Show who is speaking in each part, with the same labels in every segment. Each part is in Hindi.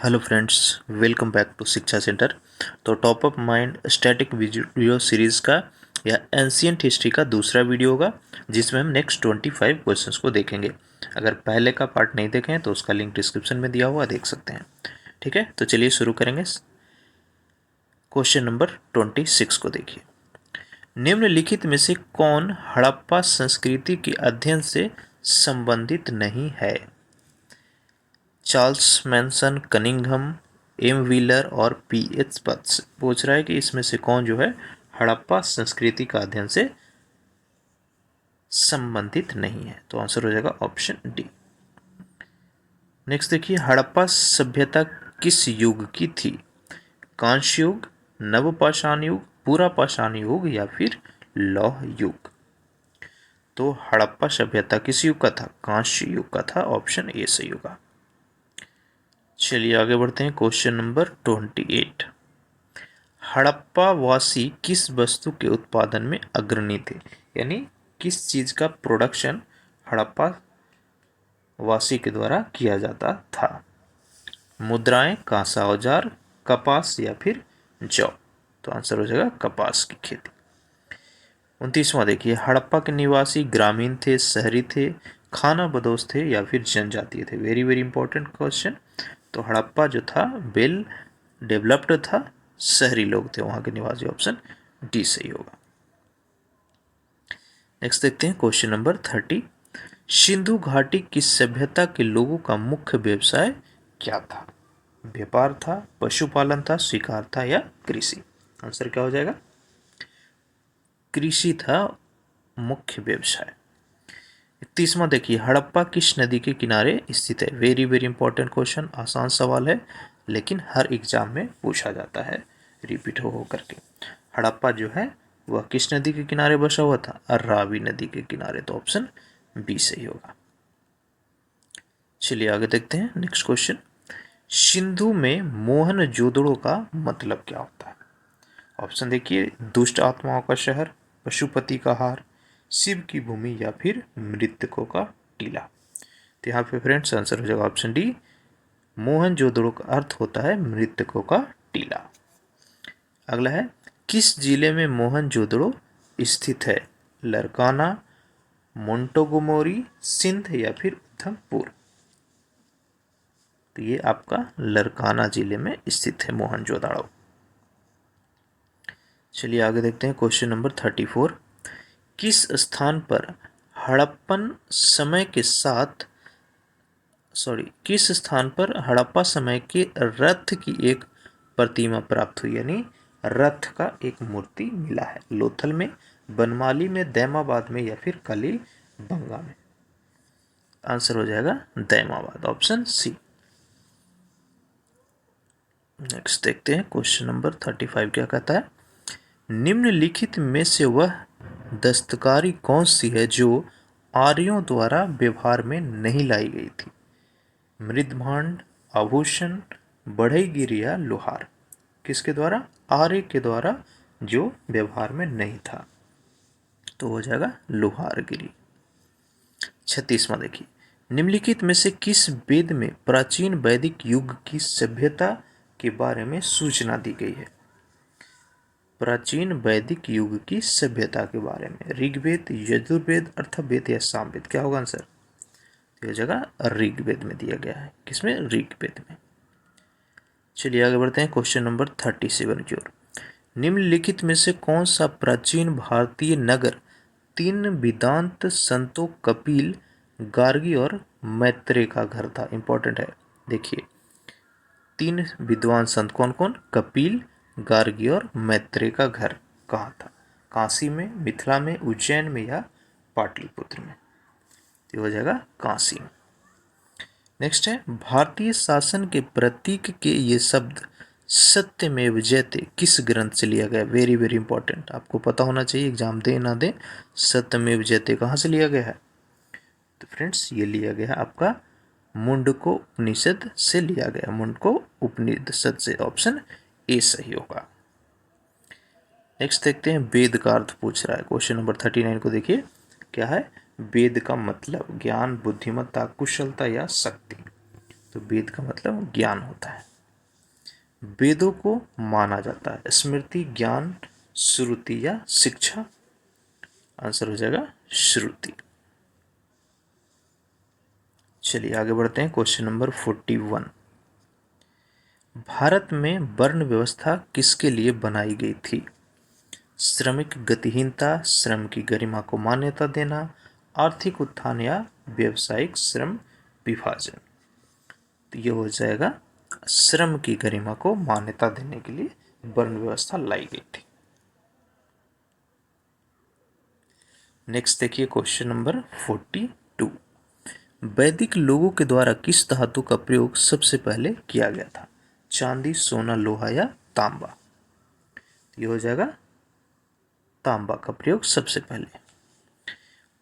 Speaker 1: Hello friends, welcome back to Shiksha centre. तो top of mind static video series का या एंशियंट हिस्ट्री का दूसरा वीडियो होगा, जिसमें हम नेक्स्ट 25 क्वेश्चंस को देखेंगे। अगर पहले का पार्ट नहीं देखें तो उसका लिंक डिस्क्रिप्शन में दिया हुआ देख सकते हैं। ठीक है, तो चलिए शुरू करेंगे। क्वेश्चन नंबर 26 को देखिए। निम्नलिखित में से कौन हड़प्पा संस्कृति के अध्ययन से संबंधित नहीं है? Charles Manson, Cunningham, M Wheeler और पी एच पत्स। पूछ रहा है कि इसमें से कौन जो है हड़प्पा संस्कृति का अध्ययन से संबंधित नहीं है। तो आंसर हो जाएगा ऑप्शन डी। नेक्स्ट देखिए, हड़प्पा सभ्यता किस युग की थी? कांस्य युग, नवपाषाण युग, पूरा पाषाण युग या फिर लौह युग? तो हड़प्पा सभ्यता किस युग का था? कांस्य युग का था। ऑप्शन ए सही होगा। चलिए आगे बढ़ते हैं। Question number 28। हड़प्पा वासी किस वस्तु के उत्पादन में अग्रणी थे? यानी किस चीज का प्रोडक्शन हड़प्पा वासी के द्वारा किया जाता था? मुद्राएं, कांसा औजार, कपास या फिर जौ? तो आंसर हो जाएगा कपास की खेती। 29वां देखिए, हड़प्पा के निवासी ग्रामीण थे, शहरी थे, खाना बदोश थे या फिर जनजातीय थे? Very very important question. तो हड़प्पा जो था वेल डेवलप्ड था, शहरी लोग थे वहां के निवासी। ऑप्शन डी सही होगा। नेक्स्ट देखते हैं क्वेश्चन नंबर 30। सिंधु घाटी की सभ्यता के लोगों का मुख्य व्यवसाय क्या था? व्यापार था, पशुपालन था, शिकार था या कृषि? आंसर क्या हो जाएगा? कृषि था मुख्य व्यवसाय। 31वां देखिए, हड़प्पा किस नदी के किनारे स्थित है? वेरी वेरी इंपॉर्टेंट क्वेश्चन, आसान सवाल है लेकिन हर एग्जाम में पूछा जाता है रिपीट हो करके। हड़प्पा जो है वह किस नदी के किनारे बसा हुआ था? रावी नदी के किनारे। तो ऑप्शन बी सही होगा। चलिए आगे देखते हैं नेक्स्ट क्वेश्चन। सिंधु में मोहनजोदड़ो का मतलब क्या होता है? ऑप्शन देखिए, दुष्ट आत्माओं का शहर, पशुपति का हार, शिव की भूमि या फिर मृतकों का टीला? तो यहाँ पे फ्रेंड्स आंसर हो जाएगा ऑप्शन डी। मोहनजोदड़ो का अर्थ होता है मृतकों का टीला। अगला है, किस जिले में मोहनजोदड़ो स्थित है? लरकाना, मोंटोगोमोरी, सिंध या फिर उधमपुर? तो ये आपका लरकाना जिले में स्थित है मोहनजोदड़ो। चलिए आगे देखते हैं क्वेश्चन नंबर 34। किस स्थान पर हड़प्पन समय के साथ किस स्थान पर हड़प्पा समय के रथ की एक प्रतिमा प्राप्त हुई? यानी रथ का एक मूर्ति मिला है। लोथल में, बनमाली में, दैमाबाद में या फिर कलील बंगा में? आंसर हो जाएगा दैमाबाद। Option C. नेक्स्ट देखते हैं क्वेश्चन नंबर 35 क्या कहता है। निम्नलिखित में से वह दस्तकारी कौन सी है जो आर्यों द्वारा व्यवहार में नहीं लाई गई थी? मृदभांड, आभूषण, बढ़ईगिरी या लोहार? किसके द्वारा? आर्य के द्वारा, जो व्यवहार में नहीं था। तो हो जाएगा लोहारगिरी। 36वां देखिए, निम्नलिखित में से किस वेद में प्राचीन वैदिक युग की सभ्यता के बारे में सूचना दी गई है? प्राचीन वैदिक युग की सभ्यता के बारे में ऋग्वेद, यजुर्वेद, अथर्ववेद या सामवेद? क्या होगा आंसर? यह जगह ऋग्वेद में दिया गया है। किसमें? ऋग्वेद में। चलिए आगे बढ़ते हैं क्वेश्चन नंबर 37 की ओर। निम्नलिखित में से कौन सा प्राचीन भारतीय नगर तीन वेदांत संतों कपिल, गार्गी और मैत्रेय का घर था? इंपॉर्टेंट है। देखिए, तीन विद्वान संत कौन कौन? कपिल, गार्गी और मैत्रेय का घर कहाँ था? काशी में, मिथिला में, उज्जैन में या पाटलिपुत्र में? तो हो जाएगा काशी में। नेक्स्ट है, भारतीय शासन के प्रतीक के ये शब्द सत्यमेव जयते किस ग्रंथ से लिया गया? वेरी वेरी इंपॉर्टेंट, आपको पता होना चाहिए, एग्जाम दे ना दे। सत्यमेव जयते कहाँ से लिया गया है? तो फ्रेंड्स ये लिया गया आपका मुंडको उपनिषद से लिया गया। मुंडको उपनिषद से। ऑप्शन ए सही होगा। नेक्स्ट देखते हैं, वेद का अर्थ पूछ रहा है। क्वेश्चन नंबर 39 को देखिए, क्या है? वेद का मतलब ज्ञान, बुद्धिमत्ता, कुशलता या शक्ति? तो वेद का मतलब ज्ञान होता है। वेदों को माना जाता है स्मृति, ज्ञान, श्रुति या शिक्षा। आंसर हो जाएगा श्रुति। चलिए आगे बढ़ते हैं। Question number 41। भारत में वर्ण व्यवस्था किसके लिए बनाई गई थी? श्रमिक गतिहीनता, श्रम की गरिमा को मान्यता देना, आर्थिक उत्थान या व्यावसायिक श्रम विभाजन। तो ये हो जाएगा श्रम की गरिमा को मान्यता देने के लिए वर्ण व्यवस्था लाई गई थी। नेक्स्ट देखिए क्वेश्चन नंबर 42। वैदिक लोगों के द्वारा किस धातु का प्रयोग सबसे पहले किया गया था? चांदी, सोना, लोहा या तांबा। ये हो जाएगा तांबा का प्रयोग सबसे पहले।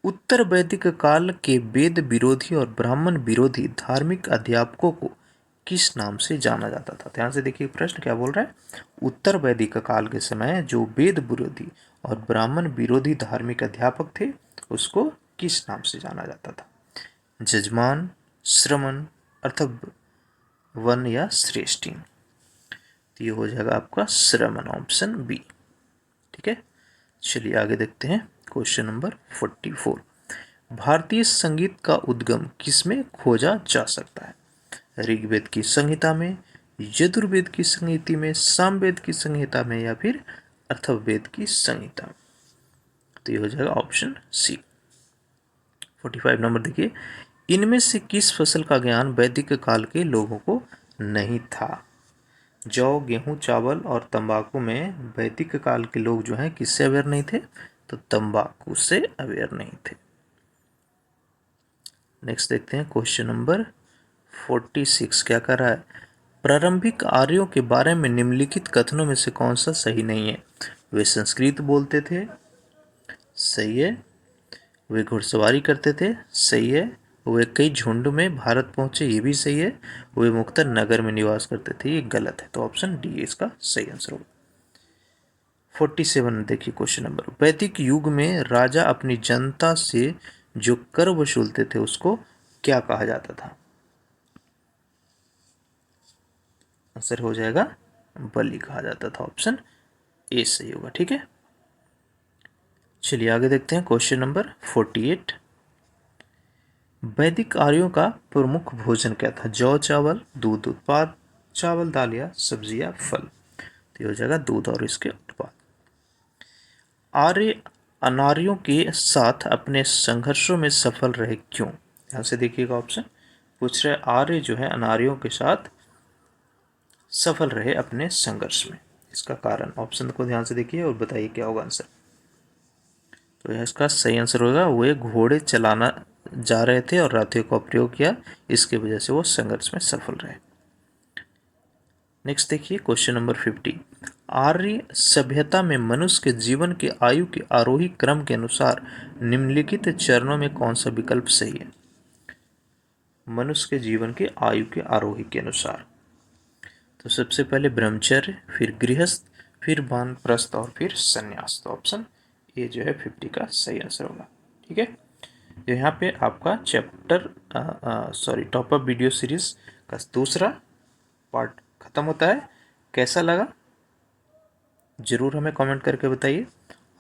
Speaker 1: उत्तर वैदिक काल के वेद विरोधी और ब्राह्मण विरोधी धार्मिक अध्यापकों को किस नाम से जाना जाता था? ध्यान से देखिए प्रश्न क्या बोल रहा है। उत्तर वैदिक काल के समय जो वेद विरोधी और ब्राह्मण विरोधी धार्मिक अध्यापक थे उसको किस नाम से जाना जाता था? जजमान, श्रमण, अथर्वण या श्रेष्ठीन। तो ये हो जाएगा आपका श्रमण, ऑप्शन बी। ठीक है, चलिए आगे देखते हैं। Question number 44। भारतीय संगीत का उद्गम किसमें खोजा जा सकता है? ऋग्वेद की संहिता में, यजुर्वेद की संहिता में, सामवेद की संहिता में या फिर अथर्ववेद की संहिता में। तो ये हो जाएगा ऑप्शन सी। 45 नंबर देखिए। इनमें से किस फसल का ज्ञान वैदिक काल के लोगों को नहीं था? जौ, गेहूं, चावल और तंबाकू में वैदिक काल के लोग जो हैं किससे अवेयर नहीं थे? तो तंबाकू से अवेयर नहीं थे। नेक्स्ट देखते हैं क्वेश्चन नंबर 46 क्या कर रहा है। प्रारंभिक आर्यों के बारे में निम्नलिखित कथनों में से कौन सा सही नहीं है? वे संस्कृत बोलते थे, सही है। वे घुड़सवारी करते थे, सही है। वे कई झुंड में भारत पहुंचे, ये भी सही है। वे मुख्यतः नगर में निवास करते थे, ये गलत है। तो ऑप्शन डी इसका सही आंसर होगा। 47 देखिए क्वेश्चन नंबर। वैदिक युग में राजा अपनी जनता से जो कर वसूलते थे उसको क्या कहा जाता था? आंसर हो जाएगा बलि कहा जाता था। ऑप्शन ए सही होगा। ठीक है, चलिए आगे देखते हैं क्वेश्चन नंबर 48। वैदिक आर्यों का प्रमुख भोजन क्या था? जौ, चावल, दूध उत्पाद, चावल, दाल या सब्जी या फल। तो ये हो जाएगा दूध और इसके उत्पाद। आर्य अनार्यों के साथ अपने संघर्षों में सफल रहे क्यों? ध्यान से देखिएगा ऑप्शन पूछ रहे आर्य जो है अनार्यों के साथ सफल रहे अपने संघर्ष में, इसका कारण ऑप्शन को ध्यान से देखिए और बताइए क्या होगा आंसर। तो यह इसका सही आंसर होगा वे घोड़े चलाना जा रहे थे और रथियों का प्रयोग किया, इसकी वजह से वो संघर्ष में सफल रहे। नेक्स्ट देखिए क्वेश्चन नंबर 50। आर्य सभ्यता में मनुष्य के जीवन के आयु के आरोही क्रम के अनुसार निम्नलिखित चरणों में कौन सा विकल्प सही है? मनुष्य के जीवन के आयु के आरोही के अनुसार तो सबसे पहले ब्रह्मचर्य, फिर गृहस्थ, फिर वानप्रस्थ और फिर संन्यास। तो ऑप्शन ए जो है 50 का सही आंसर होगा। ठीक है, तो यहाँ पे आपका टॉप अप वीडियो सीरीज का दूसरा पार्ट खत्म होता है। कैसा लगा जरूर हमें कमेंट करके बताइए,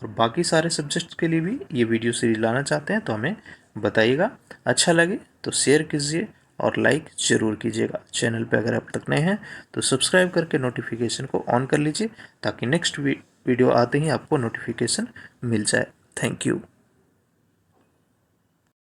Speaker 1: और बाकी सारे सब्जेक्ट्स के लिए भी ये वीडियो सीरीज लाना चाहते हैं तो हमें बताइएगा। अच्छा लगे तो शेयर कीजिए और लाइक ज़रूर कीजिएगा। चैनल पे अगर आप तक नए हैं तो सब्सक्राइब करके नोटिफिकेशन को ऑन कर लीजिए ताकि नेक्स्ट वीडियो आते ही आपको नोटिफिकेशन मिल जाए। Thank you.